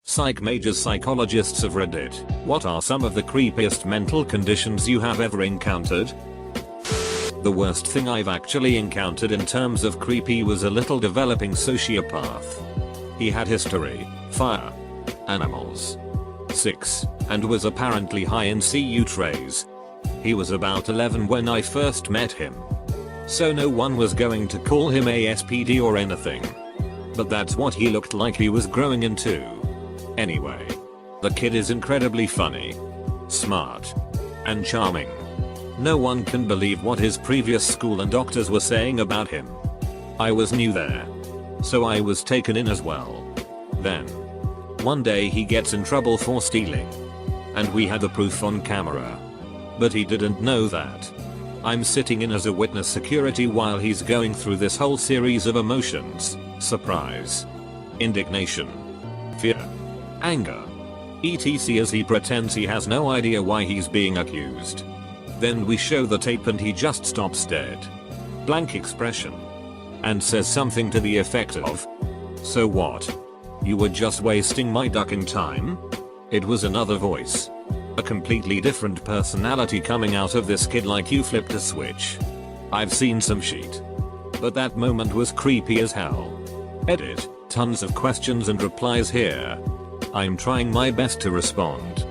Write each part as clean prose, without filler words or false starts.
Psych majors, psychologists of Reddit, what are some of the creepiest mental conditions you have ever encountered? The worst thing I've actually encountered in terms of creepy was a little developing sociopath. He had history, fire, animals, 6, and was apparently high in CU trays. He was about 11 when I first met him, so no one was going to call him ASPD or anything. But that's what he looked like he was growing into. Anyway, the kid is incredibly funny, smart, and charming. No one can believe what his previous school and doctors were saying about him. I was new there, so I was taken in as well. Then, one day he gets in trouble for stealing, and we had the proof on camera. But he didn't know that I'm sitting in as a witness security while he's going through this whole series of emotions: surprise, indignation, fear, anger, etc. as he pretends he has no idea why he's being accused. Then we show the tape and he just stops dead. Blank expression. And says something to the effect of, "So what? You were just wasting my ducking time?" It was another voice. A completely different personality coming out of this kid, like you flipped a switch. I've seen some shit, but that moment was creepy as hell. Edit, tons of questions and replies here. I'm trying my best to respond.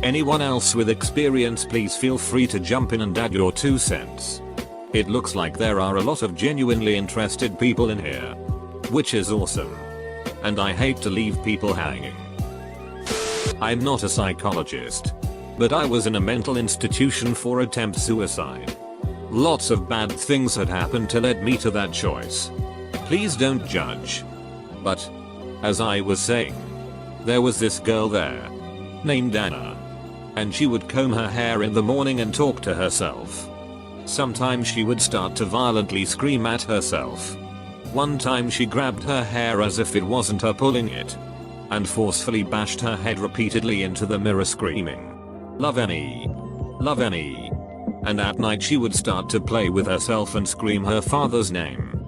Anyone else with experience, please feel free to jump in and add your 2 cents. It looks like there are a lot of genuinely interested people in here, which is awesome. And I hate to leave people hanging. I'm not a psychologist, but I was in a mental institution for attempt suicide. Lots of bad things had happened to lead me to that choice. Please don't judge. But, as I was saying, there was this girl there, named Anna. And she would comb her hair in the morning and talk to herself. Sometimes she would start to violently scream at herself. One time she grabbed her hair as if it wasn't her pulling it, and forcefully bashed her head repeatedly into the mirror screaming, "Love Annie! Love Annie!" And at night she would start to play with herself and scream her father's name.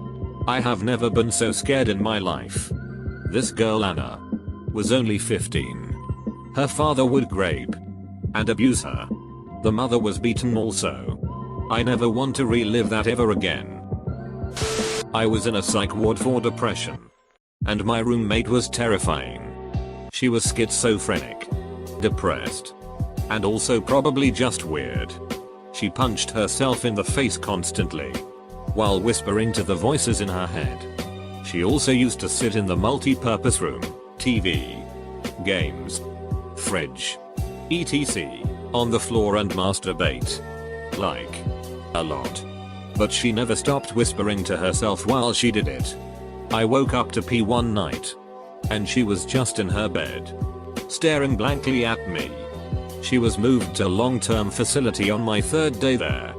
I have never been so scared in my life. This girl Anna was only 15. Her father would rape and abuse her. The mother was beaten also. I never want to relive that ever again. I was in a psych ward for depression, and my roommate was terrifying. She was schizophrenic, depressed, and also probably just weird. She punched herself in the face constantly, while whispering to the voices in her head. She also used to sit in the multi-purpose room, TV, games, fridge, etc. on the floor and masturbate. Like, a lot. But she never stopped whispering to herself while she did it. I woke up to pee one night, and she was just in her bed, staring blankly at me. She was moved to a long-term facility on my 3rd day there.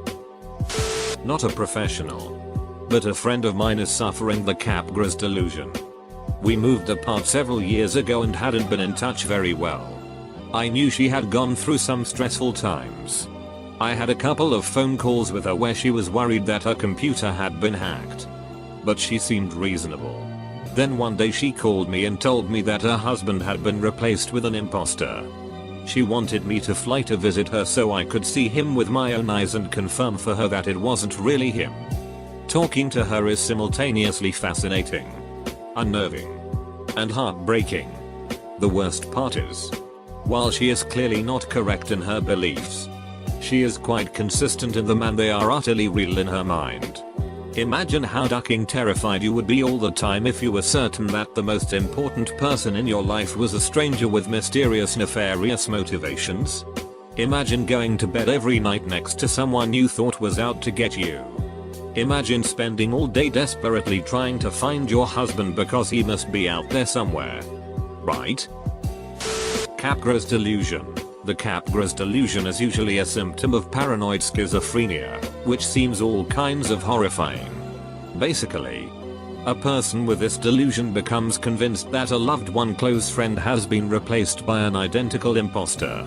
Not a professional, but a friend of mine is suffering the Capgras Delusion. We moved apart several years ago and hadn't been in touch very well. I knew she had gone through some stressful times. I had a couple of phone calls with her where she was worried that her computer had been hacked, but she seemed reasonable. Then one day she called me and told me that her husband had been replaced with an imposter. She wanted me to fly to visit her so I could see him with my own eyes and confirm for her that it wasn't really him. Talking to her is simultaneously fascinating, unnerving, and heartbreaking. The worst part is, while she is clearly not correct in her beliefs, she is quite consistent in them and they are utterly real in her mind. Imagine how fucking terrified you would be all the time if you were certain that the most important person in your life was a stranger with mysterious nefarious motivations. Imagine going to bed every night next to someone you thought was out to get you. Imagine spending all day desperately trying to find your husband because he must be out there somewhere. Right? Capgras Delusion. The Capgras Delusion is usually a symptom of paranoid schizophrenia, which seems all kinds of horrifying. Basically, a person with this delusion becomes convinced that a loved one, close friend, has been replaced by an identical imposter.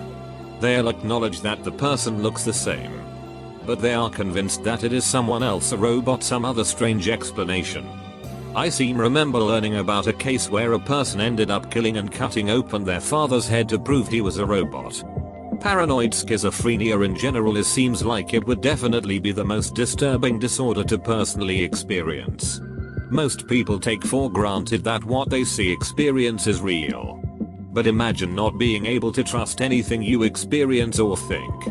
They'll acknowledge that the person looks the same, but they are convinced that it is someone else, a robot, some other strange explanation. I seem remember learning about a case where a person ended up killing and cutting open their father's head to prove he was a robot. Paranoid schizophrenia in general seems like it would definitely be the most disturbing disorder to personally experience. Most people take for granted that what they see experience is real. But imagine not being able to trust anything you experience or think.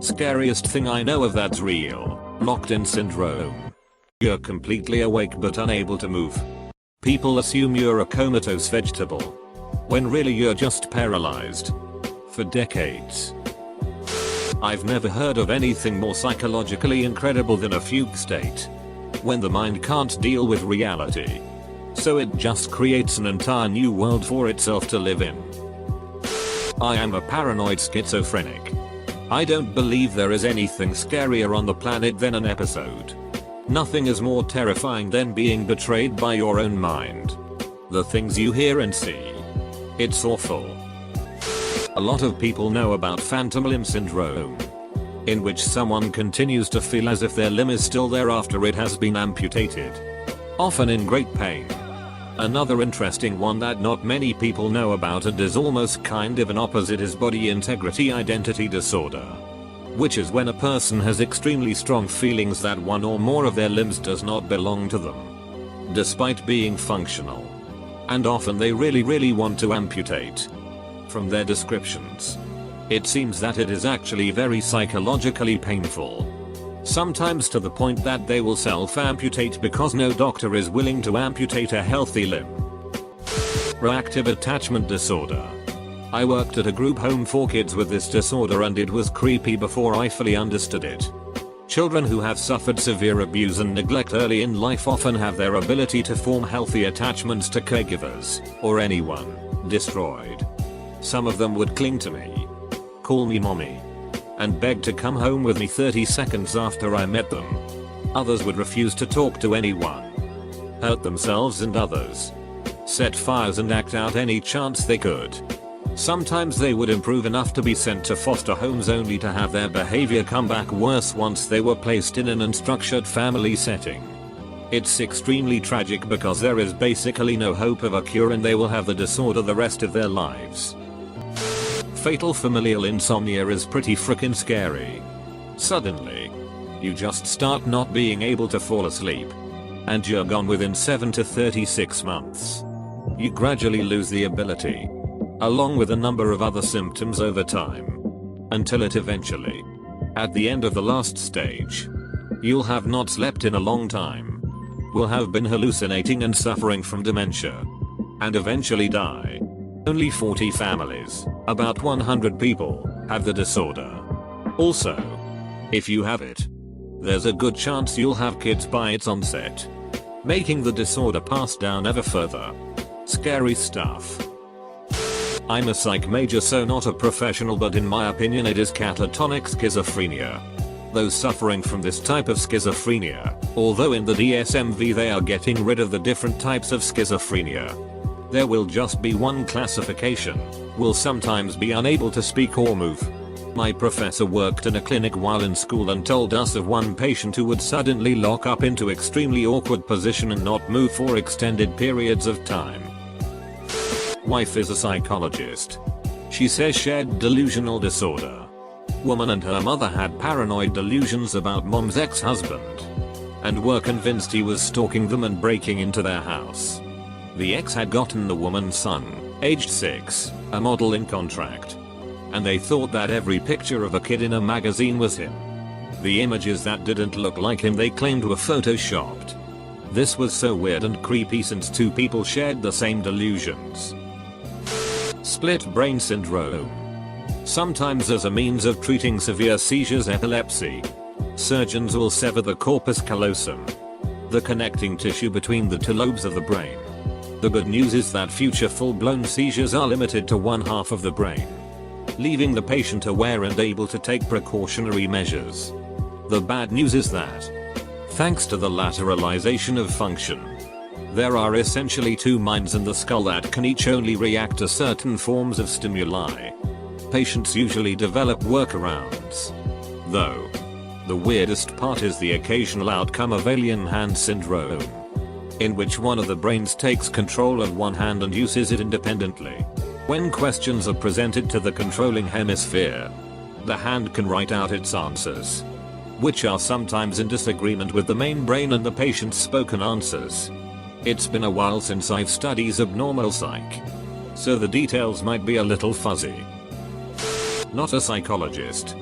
Scariest thing I know of that's real, locked-in syndrome. You're completely awake but unable to move. People assume you're a comatose vegetable, when really you're just paralyzed. For decades. I've never heard of anything more psychologically incredible than a fugue state, when the mind can't deal with reality. So it just creates an entire new world for itself to live in. I am a paranoid schizophrenic. I don't believe there is anything scarier on the planet than an episode. Nothing is more terrifying than being betrayed by your own mind. The things you hear and see. It's awful. A lot of people know about phantom limb syndrome, in which someone continues to feel as if their limb is still there after it has been amputated, often in great pain. Another interesting one that not many people know about and is almost kind of an opposite is body integrity identity disorder, which is when a person has extremely strong feelings that one or more of their limbs does not belong to them, despite being functional. And often they really want to amputate. From their descriptions, it seems that it is actually very psychologically painful. Sometimes to the point that they will self-amputate because no doctor is willing to amputate a healthy limb. Reactive attachment disorder. I worked at a group home for kids with this disorder and it was creepy before I fully understood it. Children who have suffered severe abuse and neglect early in life often have their ability to form healthy attachments to caregivers, or anyone, destroyed. Some of them would cling to me, call me mommy, and beg to come home with me 30 seconds after I met them. Others would refuse to talk to anyone, hurt themselves and others, set fires and act out any chance they could. Sometimes they would improve enough to be sent to foster homes only to have their behavior come back worse once they were placed in an unstructured family setting. It's extremely tragic because there is basically no hope of a cure and they will have the disorder the rest of their lives. Fatal familial insomnia is pretty frickin' scary. Suddenly, you just start not being able to fall asleep, and you're gone within 7 to 36 months. You gradually lose the ability, along with a number of other symptoms over time, until it eventually, at the end of the last stage, you'll have not slept in a long time, will have been hallucinating and suffering from dementia, and eventually die. Only 40 families, about 100 people, have the disorder. Also, if you have it, there's a good chance you'll have kids by its onset, making the disorder pass down ever further. Scary stuff. I'm a psych major, so not a professional, but in my opinion it is catatonic schizophrenia. Those suffering from this type of schizophrenia, although in the DSM-V they are getting rid of the different types of schizophrenia, there will just be one classification, will sometimes be unable to speak or move. My professor worked in a clinic while in school and told us of one patient who would suddenly lock up into extremely awkward position and not move for extended periods of time. Wife is a psychologist. She says shared delusional disorder. Woman and her mother had paranoid delusions about mom's ex-husband, and were convinced he was stalking them and breaking into their house. The ex had gotten the woman's son, aged 6, a modeling contract, and they thought that every picture of a kid in a magazine was him. The images that didn't look like him they claimed were photoshopped. This was so weird and creepy since two people shared the same delusions. Split brain syndrome. Sometimes as a means of treating severe seizures, epilepsy, surgeons will sever the corpus callosum, the connecting tissue between the two lobes of the brain. The good news is that future full-blown seizures are limited to one half of the brain, leaving the patient aware and able to take precautionary measures. The bad news is that, thanks to the lateralization of function, there are essentially two minds in the skull that can each only react to certain forms of stimuli. Patients usually develop workarounds, though. The weirdest part is the occasional outcome of alien hand syndrome, in which one of the brains takes control of one hand and uses it independently. When questions are presented to the controlling hemisphere, the hand can write out its answers, which are sometimes in disagreement with the main brain and the patient's spoken answers. It's been a while since I've studied abnormal psych, so the details might be a little fuzzy. Not a psychologist,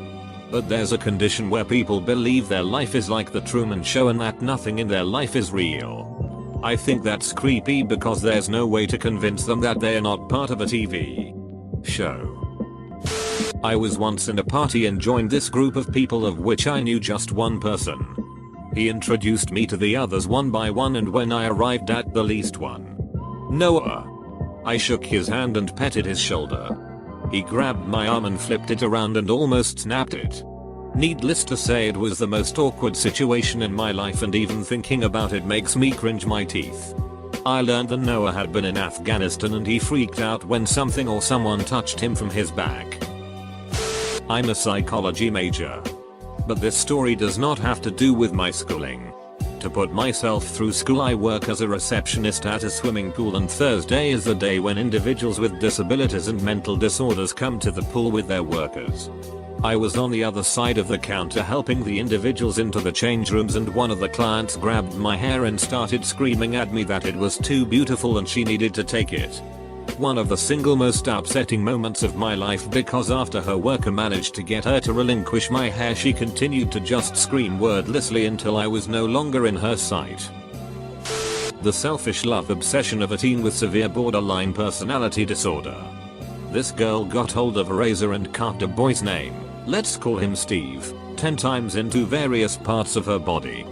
but there's a condition where people believe their life is like the Truman Show and that nothing in their life is real. I think that's creepy because there's no way to convince them that they're not part of a TV show. I was once in a party and joined this group of people of which I knew just one person. He introduced me to the others one by one, and when I arrived at the least one, Noah, I shook his hand and petted his shoulder. He grabbed my arm and flipped it around and almost snapped it. Needless to say, it was the most awkward situation in my life, and even thinking about it makes me cringe my teeth. I learned that Noah had been in Afghanistan and he freaked out when something or someone touched him from his back. I'm a psychology major, but this story does not have to do with my schooling. To put myself through school, I work as a receptionist at a swimming pool, and Thursday is the day when individuals with disabilities and mental disorders come to the pool with their workers. I was on the other side of the counter helping the individuals into the change rooms, and one of the clients grabbed my hair and started screaming at me that it was too beautiful and she needed to take it. One of the single most upsetting moments of my life, because after her worker managed to get her to relinquish my hair, she continued to just scream wordlessly until I was no longer in her sight. The selfish love obsession of a teen with severe borderline personality disorder. This girl got hold of a razor and carved a boy's name, let's call him Steve, 10 times into various parts of her body.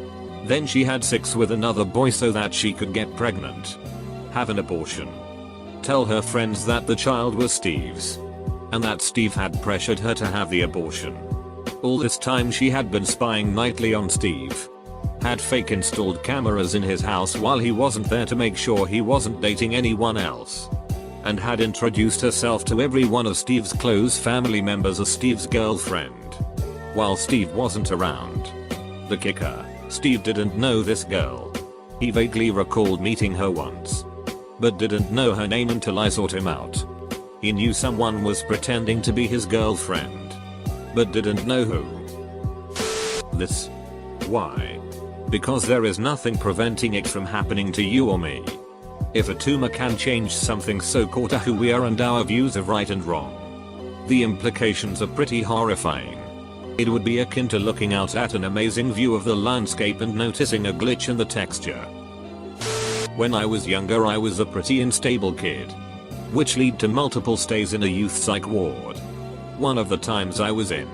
Then she had sex with another boy so that she could get pregnant, have an abortion, tell her friends that the child was Steve's, and that Steve had pressured her to have the abortion. All this time she had been spying nightly on Steve, had fake installed cameras in his house while he wasn't there to make sure he wasn't dating anyone else, and had introduced herself to every one of Steve's close family members as Steve's girlfriend, while Steve wasn't around. The kicker, Steve didn't know this girl. He vaguely recalled meeting her once, but didn't know her name until I sought him out. He knew someone was pretending to be his girlfriend, but didn't know who. This. Why? Because there is nothing preventing it from happening to you or me. If a tumor can change something so core to who we are and our views of right and wrong, the implications are pretty horrifying. It would be akin to looking out at an amazing view of the landscape and noticing a glitch in the texture. When I was younger, I was a pretty unstable kid, which led to multiple stays in a youth psych ward. One of the times I was in,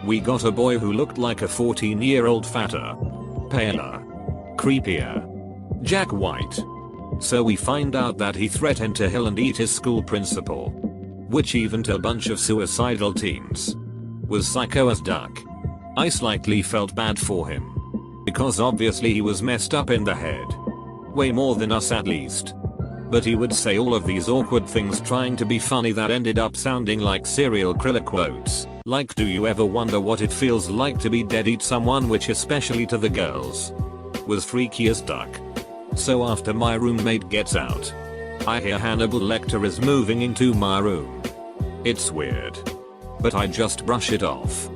we got a boy who looked like a 14-year-old fatter, paler, creepier Jack White. So we find out that he threatened to kill and eat his school principal, which even to a bunch of suicidal teens was psycho as duck. I slightly felt bad for him, because obviously he was messed up in the head. Way more than us at least. But he would say all of these awkward things trying to be funny that ended up sounding like serial killer quotes, like, "Do you ever wonder what it feels like to be dead?" Eat someone, which especially to the girls was freaky as duck. So after my roommate gets out, I hear Hannibal Lecter is moving into my room. It's weird, but I just brush it off.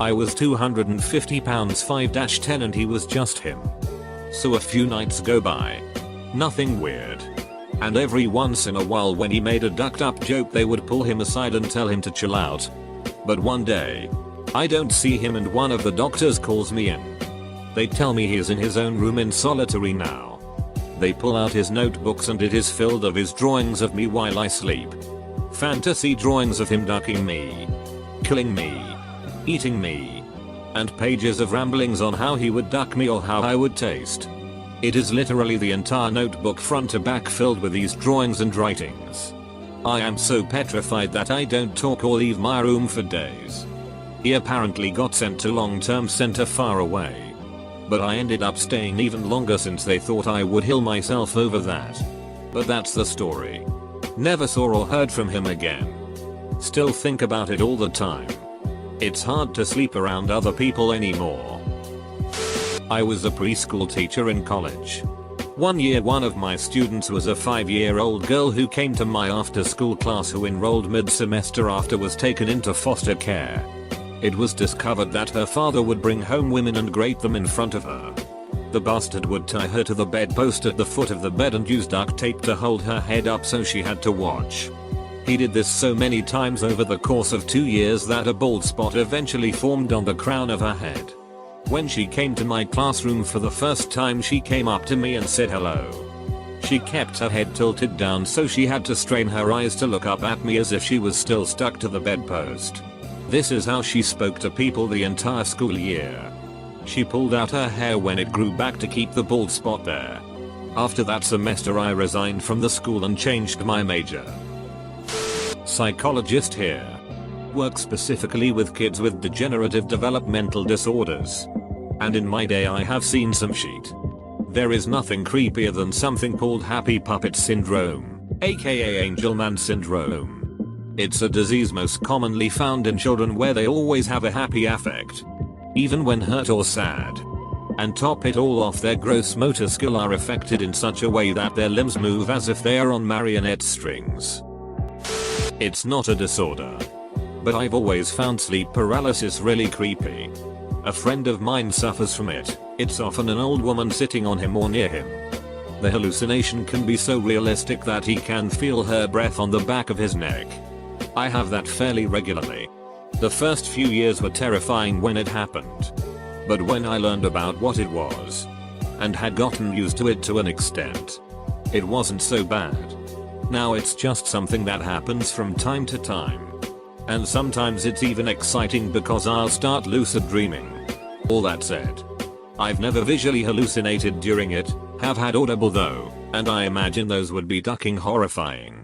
I was 250 pounds 5-10 and he was just him. So a few nights go by. Nothing weird. And every once in a while when he made a ducked up joke, they would pull him aside and tell him to chill out. But one day, I don't see him and one of the doctors calls me in. They tell me he's in his own room in solitary now. They pull out his notebooks and it is filled of his drawings of me while I sleep. Fantasy drawings of him ducking me, killing me, eating me, and pages of ramblings on how he would duck me or how I would taste. It is literally the entire notebook front to back filled with these drawings and writings. I am so petrified that I don't talk or leave my room for days. He apparently got sent to long-term center far away, but I ended up staying even longer since they thought I would heal myself over that. But that's the story. Never saw or heard from him again. Still think about it all the time. It's hard to sleep around other people anymore. I was a preschool teacher in college. One year one of my students was a 5-year-old girl who came to my after-school class who enrolled mid-semester after was taken into foster care. It was discovered that her father would bring home women and grate them in front of her. The bastard would tie her to the bedpost at the foot of the bed and use duct tape to hold her head up so she had to watch. He did this so many times over the course of 2 years that a bald spot eventually formed on the crown of her head. When she came to my classroom for the first time, she came up to me and said hello. She kept her head tilted down so she had to strain her eyes to look up at me as if she was still stuck to the bedpost. This is how she spoke to people the entire school year. She pulled out her hair when it grew back to keep the bald spot there. After that semester I resigned from the school and changed my major. Psychologist here. Work specifically with kids with degenerative developmental disorders. And in my day I have seen some shit. There is nothing creepier than something called happy puppet syndrome, aka angel man syndrome. It's a disease most commonly found in children where they always have a happy affect, even when hurt or sad. And top it all off, their gross motor skill are affected in such a way that their limbs move as if they are on marionette strings. It's not a disorder, but I've always found sleep paralysis really creepy. A friend of mine suffers from it. It's often an old woman sitting on him or near him. The hallucination can be so realistic that he can feel her breath on the back of his neck. I have that fairly regularly. The first few years were terrifying when it happened. But when I learned about what it was, and had gotten used to it to an extent, it wasn't so bad. Now it's just something that happens from time to time. And sometimes it's even exciting because I'll start lucid dreaming. All that said, I've never visually hallucinated during it, have had audible though, and I imagine those would be fucking horrifying.